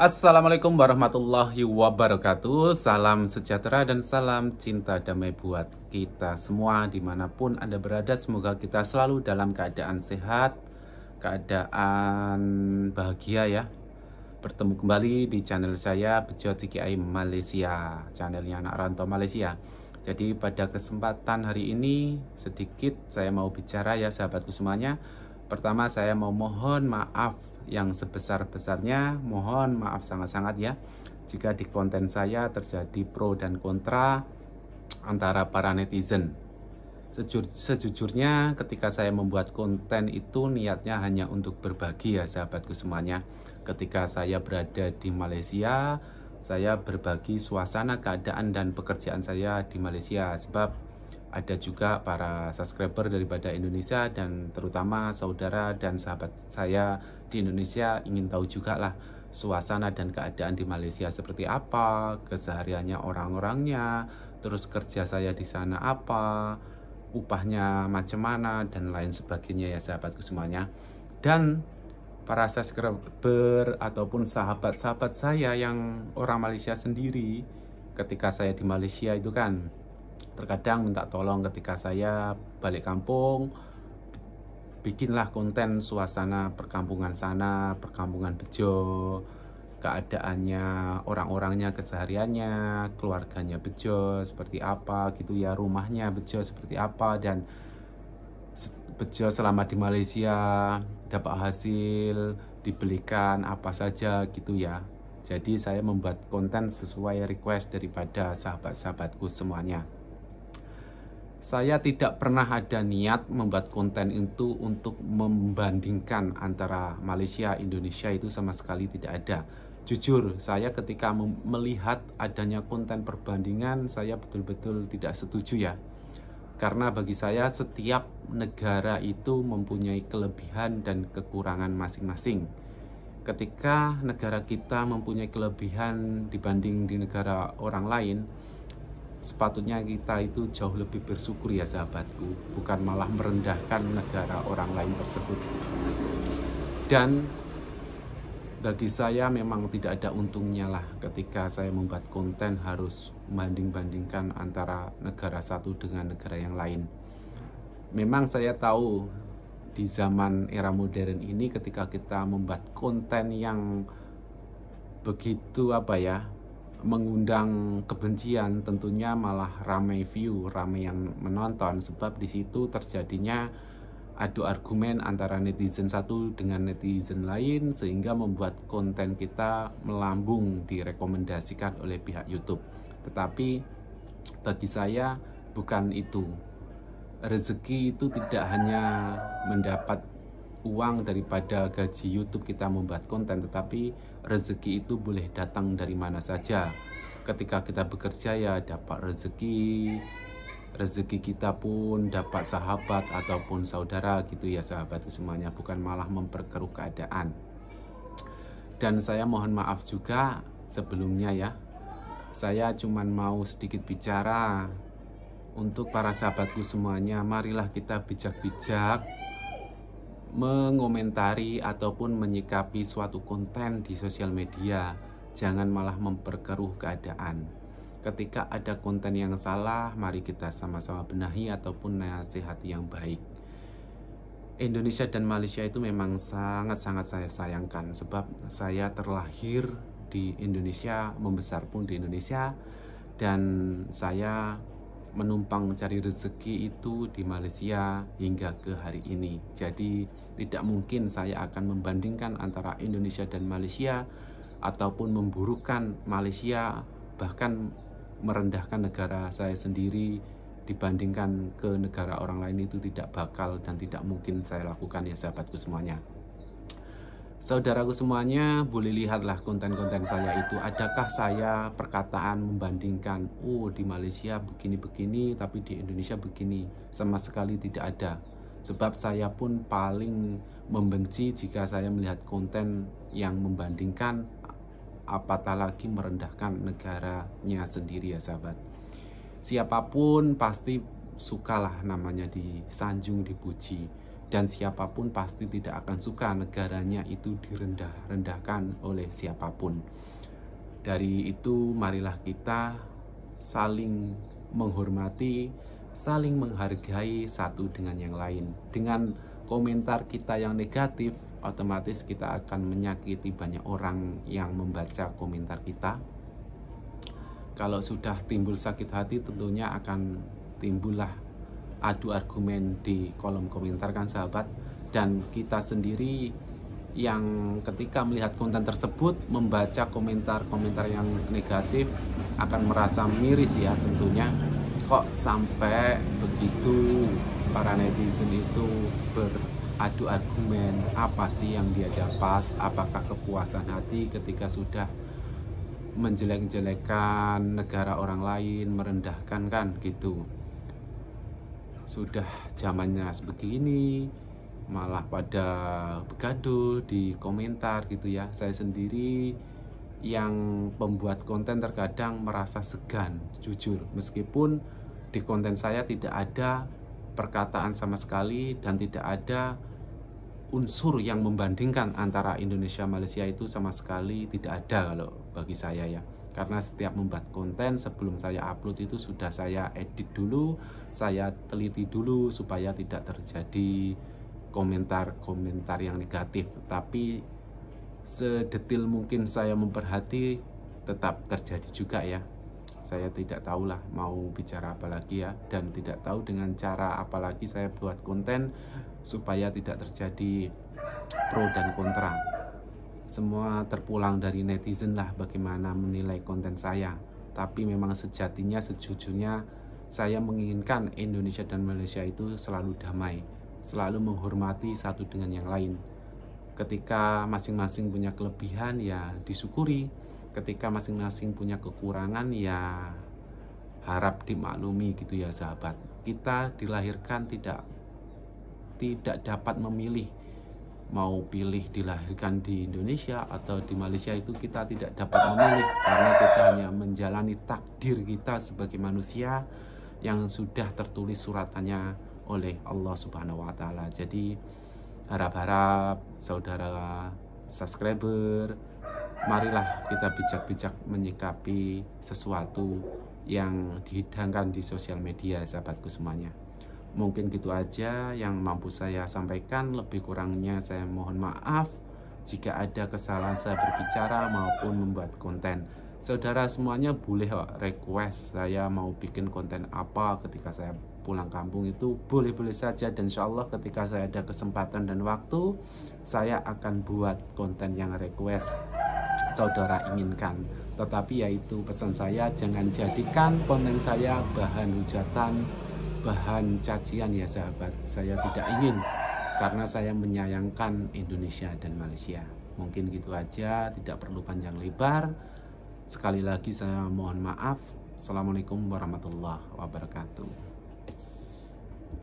Assalamualaikum warahmatullahi wabarakatuh. Salam sejahtera dan salam cinta damai buat kita semua dimanapun Anda berada. Semoga kita selalu dalam keadaan sehat, keadaan bahagia ya. Bertemu kembali di channel saya Bejo TKI Malaysia, channelnya anak rantau Malaysia. Jadi pada kesempatan hari ini sedikit saya mau bicara ya sahabatku semuanya. Pertama saya mau mohon maaf yang sebesar-besarnya, mohon maaf sangat-sangat ya jika di konten saya terjadi pro dan kontra antara para netizen. Sejujurnya ketika saya membuat konten itu niatnya hanya untuk berbagi ya sahabatku semuanya. Ketika saya berada di Malaysia, saya berbagi suasana keadaan dan pekerjaan saya di Malaysia, sebab ada juga para subscriber daripada Indonesia dan terutama saudara dan sahabat saya di Indonesia ingin tahu juga lah suasana dan keadaan di Malaysia seperti apa, kesehariannya orang-orangnya, terus kerja saya di sana apa, upahnya macam mana dan lain sebagainya ya sahabatku semuanya. Dan para subscriber ataupun sahabat-sahabat saya yang orang Malaysia sendiri, ketika saya di Malaysia itu kan terkadang minta tolong ketika saya balik kampung, bikinlah konten suasana perkampungan sana, perkampungan Bejo, keadaannya, orang-orangnya, kesehariannya, keluarganya Bejo seperti apa gitu ya, rumahnya Bejo seperti apa, dan Bejo selama di Malaysia dapat hasil, dibelikan apa saja gitu ya. Jadi saya membuat konten sesuai request daripada sahabat-sahabatku semuanya. Saya tidak pernah ada niat membuat konten itu untuk membandingkan antara Malaysia, Indonesia, itu sama sekali tidak ada. Jujur, saya ketika melihat adanya konten perbandingan, saya betul-betul tidak setuju ya. Karena bagi saya setiap negara itu mempunyai kelebihan dan kekurangan masing-masing. Ketika negara kita mempunyai kelebihan dibanding di negara orang lain, sepatutnya kita itu jauh lebih bersyukur ya sahabatku, bukan malah merendahkan negara orang lain tersebut. Dan bagi saya memang tidak ada untungnya lah ketika saya membuat konten harus membanding-bandingkan antara negara satu dengan negara yang lain. Memang saya tahu di zaman era modern ini ketika kita membuat konten yang begitu mengundang kebencian, tentunya malah ramai view, ramai yang menonton, sebab di situ terjadinya adu argumen antara netizen satu dengan netizen lain sehingga membuat konten kita melambung direkomendasikan oleh pihak YouTube. Tetapi bagi saya bukan itu. Rezeki itu tidak hanya mendapat uang daripada gaji YouTube kita membuat konten, tetapi rezeki itu boleh datang dari mana saja. Ketika kita bekerja ya dapat rezeki kita pun dapat sahabat ataupun saudara gitu ya sahabatku semuanya, bukan malah memperkeruh keadaan. Dan saya mohon maaf juga sebelumnya ya, saya cuman mau sedikit bicara untuk para sahabatku semuanya. Marilah kita bijak-bijak mengomentari ataupun menyikapi suatu konten di sosial media. Jangan malah memperkeruh keadaan. Ketika ada konten yang salah, mari kita sama-sama benahi ataupun nasihati yang baik. Indonesia dan Malaysia itu memang sangat-sangat saya sayangkan, sebab saya terlahir di Indonesia, membesar pun di Indonesia, dan saya menumpang mencari rezeki itu di Malaysia hingga ke hari ini. Jadi tidak mungkin saya akan membandingkan antara Indonesia dan Malaysia ataupun memburukkan Malaysia, bahkan merendahkan negara saya sendiri dibandingkan ke negara orang lain. Itu tidak bakal dan tidak mungkin saya lakukan ya sahabatku semuanya. Saudaraku semuanya, boleh lihatlah konten-konten saya itu. Adakah saya perkataan membandingkan, oh di Malaysia begini-begini, tapi di Indonesia begini? Sama sekali tidak ada. Sebab saya pun paling membenci jika saya melihat konten yang membandingkan, apatah lagi merendahkan negaranya sendiri ya sahabat. Siapapun pasti sukalah namanya disanjung, dipuji. dan siapapun pasti tidak akan suka negaranya itu direndah-rendahkan oleh siapapun. Dari itu marilah kita saling menghormati, saling menghargai satu dengan yang lain. Dengan komentar kita yang negatif, otomatis kita akan menyakiti banyak orang yang membaca komentar kita. Kalau sudah timbul sakit hati, tentunya akan timbullah adu argumen di kolom komentar kan sahabat. Dan kita sendiri yang ketika melihat konten tersebut membaca komentar-komentar yang negatif akan merasa miris ya tentunya. Kok sampai begitu para netizen itu beradu argumen, apa sih yang dia dapat? Apakah kepuasan hati ketika sudah menjelek-jelekan negara orang lain, merendahkan kan gitu. Sudah zamannya sebegini malah pada begaduh di komentar gitu ya. Saya sendiri yang pembuat konten terkadang merasa segan jujur, meskipun di konten saya tidak ada perkataan sama sekali dan tidak ada unsur yang membandingkan antara Indonesia Malaysia, itu sama sekali tidak ada kalau bagi saya ya. Karena setiap membuat konten sebelum saya upload itu sudah saya edit dulu, saya teliti dulu supaya tidak terjadi komentar-komentar yang negatif. Tapi sedetil mungkin saya memperhati tetap terjadi juga ya. Saya tidak tahulah mau bicara apa lagi ya, dan tidak tahu dengan cara apa lagi saya buat konten supaya tidak terjadi pro dan kontra. Semua terpulang dari netizen lah bagaimana menilai konten saya. Tapi memang sejatinya, sejujurnya saya menginginkan Indonesia dan Malaysia itu selalu damai, selalu menghormati satu dengan yang lain. Ketika masing-masing punya kelebihan ya disyukuri, ketika masing-masing punya kekurangan ya harap dimaklumi gitu ya sahabat. Kita dilahirkan tidak dapat memilih mau pilih dilahirkan di Indonesia atau di Malaysia, itu kita tidak dapat memilih karena kita hanya menjalani takdir kita sebagai manusia yang sudah tertulis suratannya oleh Allah Subhanahu wa Ta'ala. Jadi harap-harap saudara subscriber, marilah kita bijak-bijak menyikapi sesuatu yang dihidangkan di sosial media sahabatku semuanya. Mungkin gitu aja yang mampu saya sampaikan, lebih kurangnya saya mohon maaf jika ada kesalahan saya berbicara maupun membuat konten. Saudara semuanya boleh request saya mau bikin konten apa ketika saya pulang kampung, itu boleh-boleh saja, dan insya Allah ketika saya ada kesempatan dan waktu saya akan buat konten yang request saudara inginkan. Tetapi yaitu pesan saya, jangan jadikan konten saya bahan hujatan, bahan cacian ya sahabat. Saya tidak ingin, karena saya menyayangkan Indonesia dan Malaysia. Mungkin gitu aja, tidak perlu panjang lebar. Sekali lagi saya mohon maaf. Assalamualaikum warahmatullahi wabarakatuh.